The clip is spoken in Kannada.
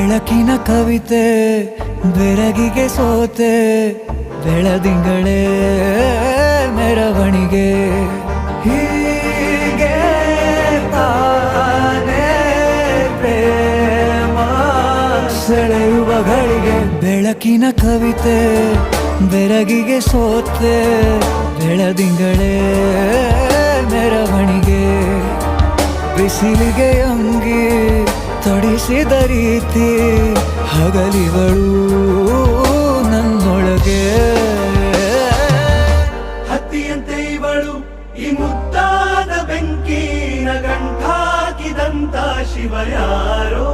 ಬೆಳಕಿನ ಕವಿತೆ ಬೆರಗಿಗೆ ಸೋತೆ ಬೆಳದಿಂಗಳೇ ಮೆರವಣಿಗೆ ಹೀಗೆ ತಾನೇ ಪ್ರೇಮ ಸೆಳೆಯುವ ಗಳಿಗೆ ಬೆಳಕಿನ ಕವಿತೆ ಬೆರಗಿಗೆ ಸೋತೆ ಬೆಳದಿಂಗಳೇ ಮೆರವಣಿಗೆ ಬಿಸಿಲಿಗೆ ಅಂಗಿ ತೊಡಿಸಿದ ರೀತಿ ಹಗಲಿಗಳು ನನ್ನೊಳಗೆ ಹತ್ತಿಯಂತೆ ಇವಳು ಈ ಮುದ್ದಾದ ಬೆಂಕಿನ ಗಂಟಾಕಿದಂತ ಶಿವ ಯಾರೋ